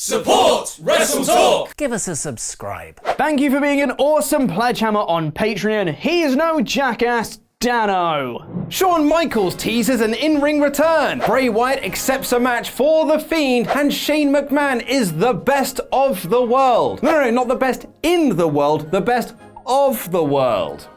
Support WrestleTalk! Give us a subscribe. Thank you for being an awesome pledgehammer on Patreon. He is no jackass, Dano. Shawn Michaels teases an in-ring return. Bray Wyatt accepts a match for The Fiend, and Shane McMahon is the best of the world. No, not the best in the world, the best of the world.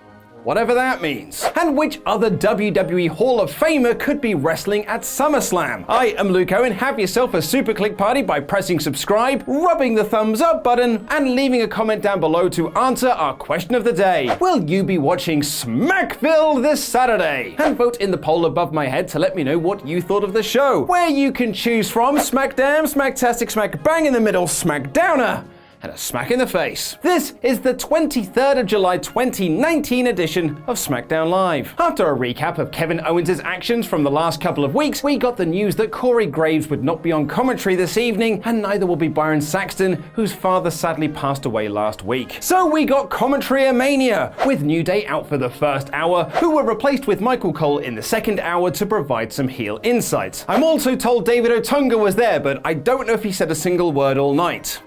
Whatever that means. And which other WWE Hall of Famer could be wrestling at SummerSlam? I am Luke Owen. Have yourself a super click party by pressing subscribe, rubbing the thumbs up button, and leaving a comment down below to answer our question of the day. Will you be watching Smackville this Saturday? And vote in the poll above my head to let me know what you thought of the show, where you can choose from Smackdown, Smacktastic, Smack Bang in the Middle, Smackdowner, and a smack in the face. This is the 23rd of July 2019 edition of SmackDown Live. After a recap of Kevin Owens' actions from the last couple of weeks, we got the news that Corey Graves would not be on commentary this evening, and neither will be Byron Saxton, whose father sadly passed away last week. So we got Commentary Mania, with New Day out for the first hour, who were replaced with Michael Cole in the second hour to provide some heel insights. I'm also told David Otunga was there, but I don't know if he said a single word all night.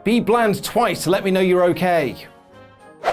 Be bland twice to let me know you're okay.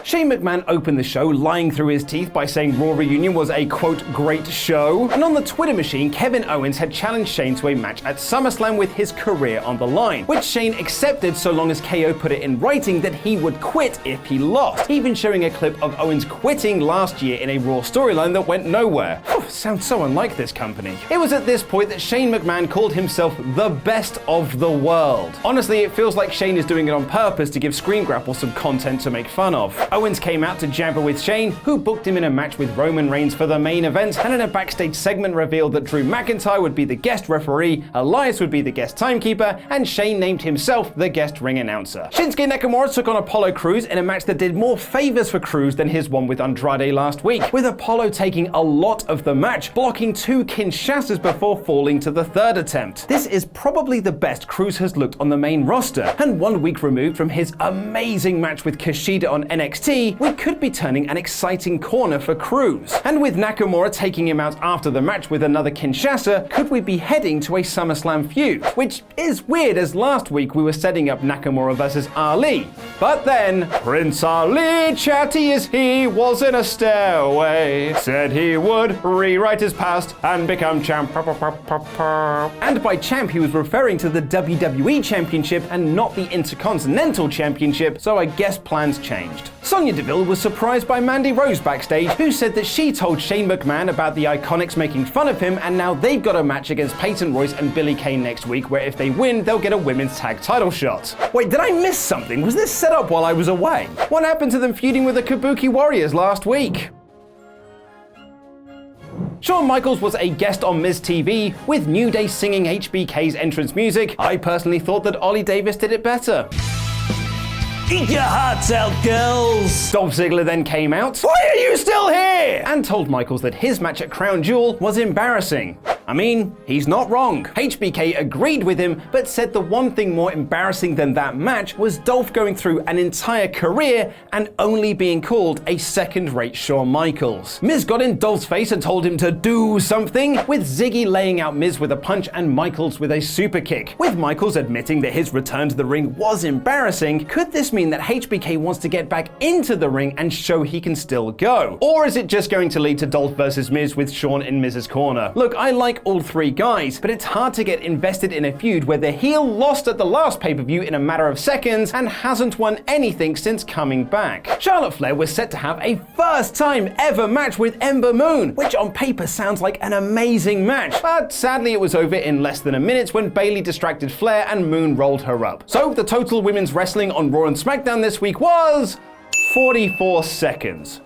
Shane McMahon opened the show lying through his teeth by saying Raw Reunion was a, quote, great show. And on the Twitter machine, Kevin Owens had challenged Shane to a match at SummerSlam with his career on the line, which Shane accepted so long as KO put it in writing that he would quit if he lost, even showing a clip of Owens quitting last year in a Raw storyline that went nowhere. Sounds so unlike this company. It was at this point that Shane McMahon called himself the best of the world. Honestly, it feels like Shane is doing it on purpose to give Screen Grapple some content to make fun of. Owens came out to jabber with Shane, who booked him in a match with Roman Reigns for the main event, and in a backstage segment revealed that Drew McIntyre would be the guest referee, Elias would be the guest timekeeper, and Shane named himself the guest ring announcer. Shinsuke Nakamura took on Apollo Crews in a match that did more favors for Crews than his one with Andrade last week, with Apollo taking a lot of the match, blocking 2 Kinshasas before falling to the third attempt. This is probably the best Crews has looked on the main roster, and 1 week removed from his amazing match with Kushida on NXT, we could be turning an exciting corner for Crews. And with Nakamura taking him out after the match with another Kinshasa, could we be heading to a SummerSlam feud? Which is weird, as last week we were setting up Nakamura versus Ali. But then, Prince Ali, chatty as he was in a stairway, said he would rewrite his past and become champ. And by champ, he was referring to the WWE Championship and not the Intercontinental Championship, so I guess plans changed. Sonya Deville was surprised by Mandy Rose backstage, who said that she told Shane McMahon about the Iconics making fun of him, and now they've got a match against Peyton Royce and Billie Kay next week, where if they win, they'll get a women's tag title shot. Wait, did I miss something? Was this set up while I was away? What happened to them feuding with the Kabuki Warriors last week? Shawn Michaels was a guest on Miz TV, with New Day singing HBK's entrance music. I personally thought that Ollie Davis did it better. Eat your hearts out, girls! Dolph Ziggler then came out, "Why are you still here?" and told Michaels that his match at Crown Jewel was embarrassing. I mean, he's not wrong. HBK agreed with him, but said the one thing more embarrassing than that match was Dolph going through an entire career and only being called a second-rate Shawn Michaels. Miz got in Dolph's face and told him to do something, with Ziggy laying out Miz with a punch and Michaels with a super kick. With Michaels admitting that his return to the ring was embarrassing, could this mean that HBK wants to get back into the ring and show he can still go? Or is it just going to lead to Dolph versus Miz with Shawn in Miz's corner? Look, I like all 3 guys, but it's hard to get invested in a feud where the heel lost at the last pay-per-view in a matter of seconds and hasn't won anything since coming back. Charlotte Flair was set to have a first-time ever match with Ember Moon, which on paper sounds like an amazing match, but sadly it was over in less than a minute when Bayley distracted Flair and Moon rolled her up. So the total women's wrestling on Raw and SmackDown this week was 44 seconds.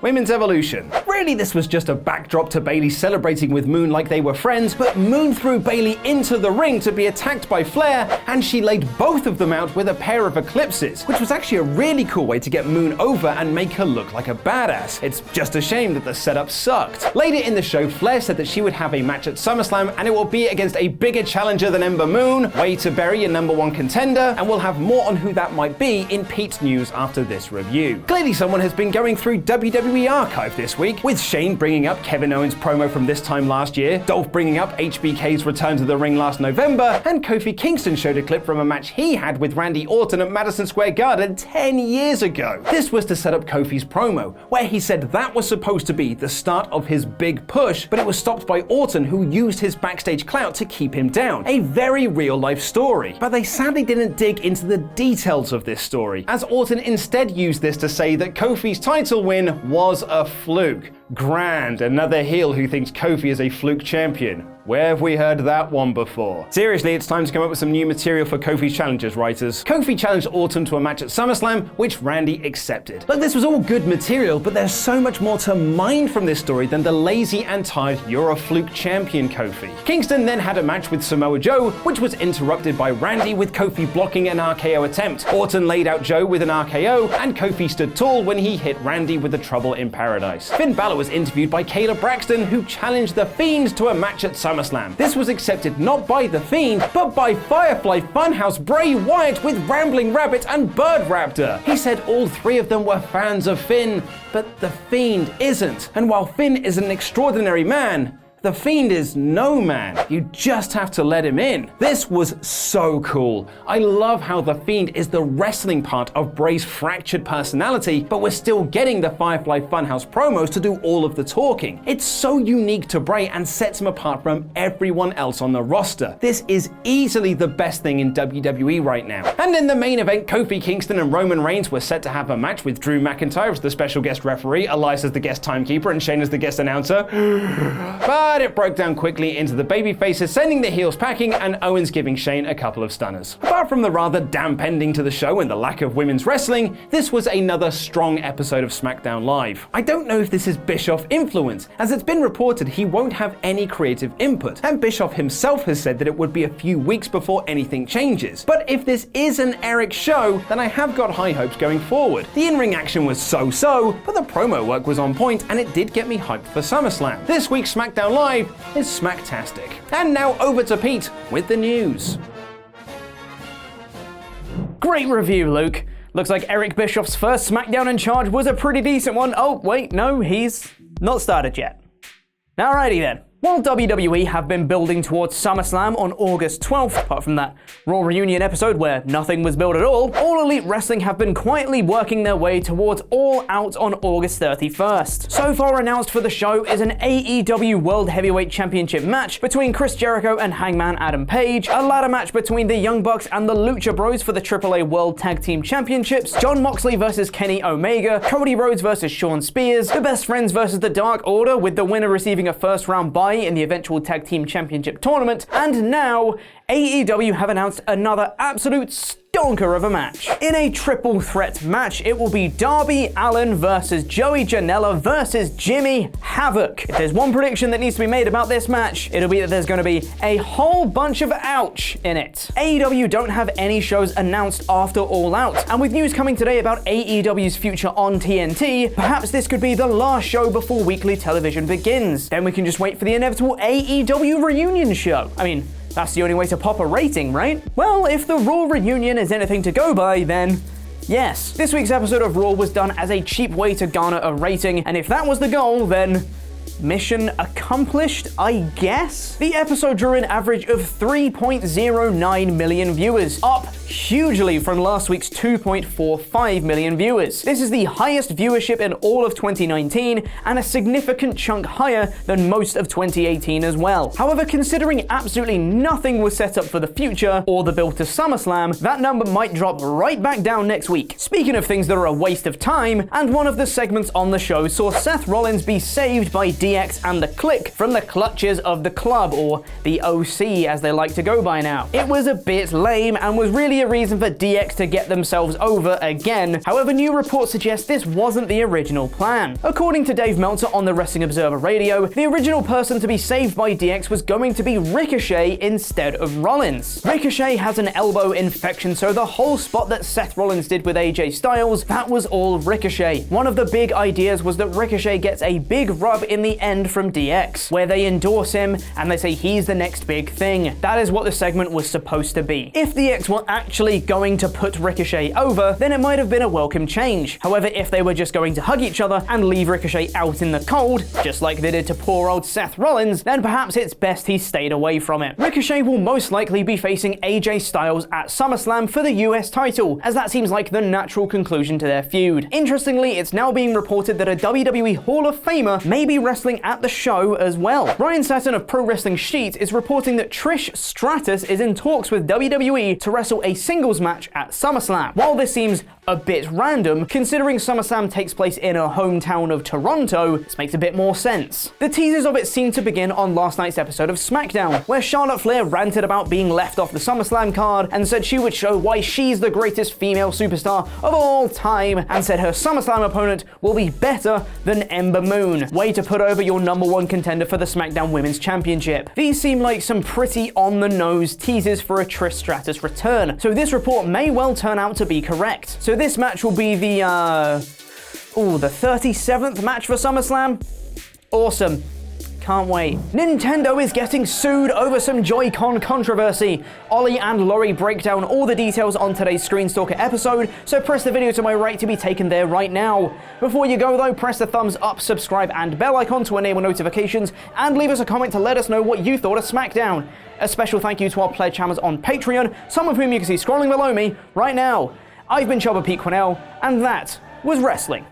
Women's Evolution. Really, this was just a backdrop to Bayley celebrating with Moon like they were friends, but Moon threw Bayley into the ring to be attacked by Flair, and she laid both of them out with a pair of eclipses, which was actually a really cool way to get Moon over and make her look like a badass. It's just a shame that the setup sucked. Later in the show, Flair said that she would have a match at SummerSlam, and it will be against a bigger challenger than Ember Moon, way to bury your #1 contender, and we'll have more on who that might be in Pete's news after this review. Clearly someone has been going through WWE WWE Archive this week, with Shane bringing up Kevin Owens' promo from this time last year, Dolph bringing up HBK's return to the ring last November, and Kofi Kingston showed a clip from a match he had with Randy Orton at Madison Square Garden 10 years ago. This was to set up Kofi's promo, where he said that was supposed to be the start of his big push, but it was stopped by Orton, who used his backstage clout to keep him down. A very real-life story. But they sadly didn't dig into the details of this story, as Orton instead used this to say that Kofi's title win was a fluke. Grand, another heel who thinks Kofi is a fluke champion. Where have we heard that one before? Seriously, it's time to come up with some new material for Kofi's challenges, writers. Kofi challenged Orton to a match at Summerslam, which Randy accepted. Look, this was all good material, but there's so much more to mine from this story than the lazy and tired "you're a fluke champion" Kofi. Kingston then had a match with Samoa Joe, which was interrupted by Randy with Kofi blocking an RKO attempt. Orton laid out Joe with an RKO, and Kofi stood tall when he hit Randy with the Trouble in Paradise. Finn Balor was interviewed by Kayla Braxton, who challenged The Fiend to a match at SummerSlam. This was accepted not by The Fiend, but by Firefly Funhouse Bray Wyatt with Rambling Rabbit and Bird Raptor. He said all three of them were fans of Finn, but The Fiend isn't. And while Finn is an extraordinary man, The Fiend is no man. You just have to let him in. This was so cool. I love how The Fiend is the wrestling part of Bray's fractured personality, but we're still getting the Firefly Funhouse promos to do all of the talking. It's so unique to Bray and sets him apart from everyone else on the roster. This is easily the best thing in WWE right now. And in the main event, Kofi Kingston and Roman Reigns were set to have a match with Drew McIntyre as the special guest referee, Elias as the guest timekeeper, and Shane as the guest announcer. But it broke down quickly into the babyfaces sending the heels packing and Owens giving Shane a couple of stunners. Apart from the rather damp ending to the show and the lack of women's wrestling, this was another strong episode of SmackDown Live. I don't know if this is Bischoff influence, as it's been reported he won't have any creative input, and Bischoff himself has said that it would be a few weeks before anything changes. But if this is an Eric show, then I have got high hopes going forward. The in-ring action was so-so, but the promo work was on point and it did get me hyped for SummerSlam. This week's SmackDown Live is smacktastic. And now over to Pete with the news. Great review, Luke. Looks like Eric Bischoff's first SmackDown in charge was a pretty decent one. Oh, wait, no, he's not started yet. Alrighty then. While WWE have been building towards SummerSlam on August 12th, apart from that Raw reunion episode where nothing was built at all Elite Wrestling have been quietly working their way towards All Out on August 31st. So far announced for the show is an AEW World Heavyweight Championship match between Chris Jericho and Hangman Adam Page, a ladder match between the Young Bucks and the Lucha Bros for the AAA World Tag Team Championships, Jon Moxley versus Kenny Omega, Cody Rhodes versus Shawn Spears, the Best Friends versus the Dark Order, with the winner receiving a first round bye in the eventual Tag Team Championship tournament, and now AEW have announced another absolute stonker of a match. In a triple threat match, it will be Darby Allin versus Joey Janela versus Jimmy Havoc. If there's one prediction that needs to be made about this match, it'll be that there's going to be a whole bunch of ouch in it. AEW don't have any shows announced after All Out, and with news coming today about AEW's future on TNT, perhaps this could be the last show before weekly television begins. Then we can just wait for the inevitable AEW reunion show. I mean, that's the only way to pop a rating, right? Well, if the Raw reunion is anything to go by, then yes. This week's episode of Raw was done as a cheap way to garner a rating, and if that was the goal, then mission accomplished, I guess? The episode drew an average of 3.09 million viewers, up hugely from last week's 2.45 million viewers. This is the highest viewership in all of 2019 and a significant chunk higher than most of 2018 as well. However, considering absolutely nothing was set up for the future or the build to SummerSlam, that number might drop right back down next week. Speaking of things that are a waste of time, and one of the segments on the show saw Seth Rollins be saved by DX and the Clique from the clutches of the Club, or the OC as they like to go by now. It was a bit lame and was really a reason for DX to get themselves over again. However, new reports suggest this wasn't the original plan. According to Dave Meltzer on the Wrestling Observer Radio, the original person to be saved by DX was going to be Ricochet instead of Rollins. Ricochet has an elbow infection, so the whole spot that Seth Rollins did with AJ Styles, that was all Ricochet. One of the big ideas was that Ricochet gets a big rub in the end from DX, where they endorse him and they say he's the next big thing. That is what the segment was supposed to be. If DX were actually actually going to put Ricochet over, then it might have been a welcome change. However, if they were just going to hug each other and leave Ricochet out in the cold, just like they did to poor old Seth Rollins, then perhaps it's best he stayed away from it. Ricochet will most likely be facing AJ Styles at SummerSlam for the US title, as that seems like the natural conclusion to their feud. Interestingly, it's now being reported that a WWE Hall of Famer may be wrestling at the show as well. Ryan Satin of Pro Wrestling Sheet is reporting that Trish Stratus is in talks with WWE to wrestle a singles match at SummerSlam. While this seems a bit random, considering SummerSlam takes place in her hometown of Toronto, this makes a bit more sense. The teasers of it seem to begin on last night's episode of Smackdown, where Charlotte Flair ranted about being left off the SummerSlam card and said she would show why she's the greatest female superstar of all time, and said her SummerSlam opponent will be better than Ember Moon. Way to put over your #1 contender for the SmackDown Women's Championship. These seem like some pretty on-the-nose teasers for a Trish Stratus return, so this report may well turn out to be correct. So this match will be the 37th match for SummerSlam? Awesome. Can't wait. Nintendo is getting sued over some Joy-Con controversy. Ollie and Laurie break down all the details on today's Screenstalker episode, so press the video to my right to be taken there right now. Before you go though, press the thumbs up, subscribe and bell icon to enable notifications, and leave us a comment to let us know what you thought of SmackDown. A special thank you to our pledge hammers on Patreon, some of whom you can see scrolling below me right now. I've been Pete Quinnell, and that was wrestling.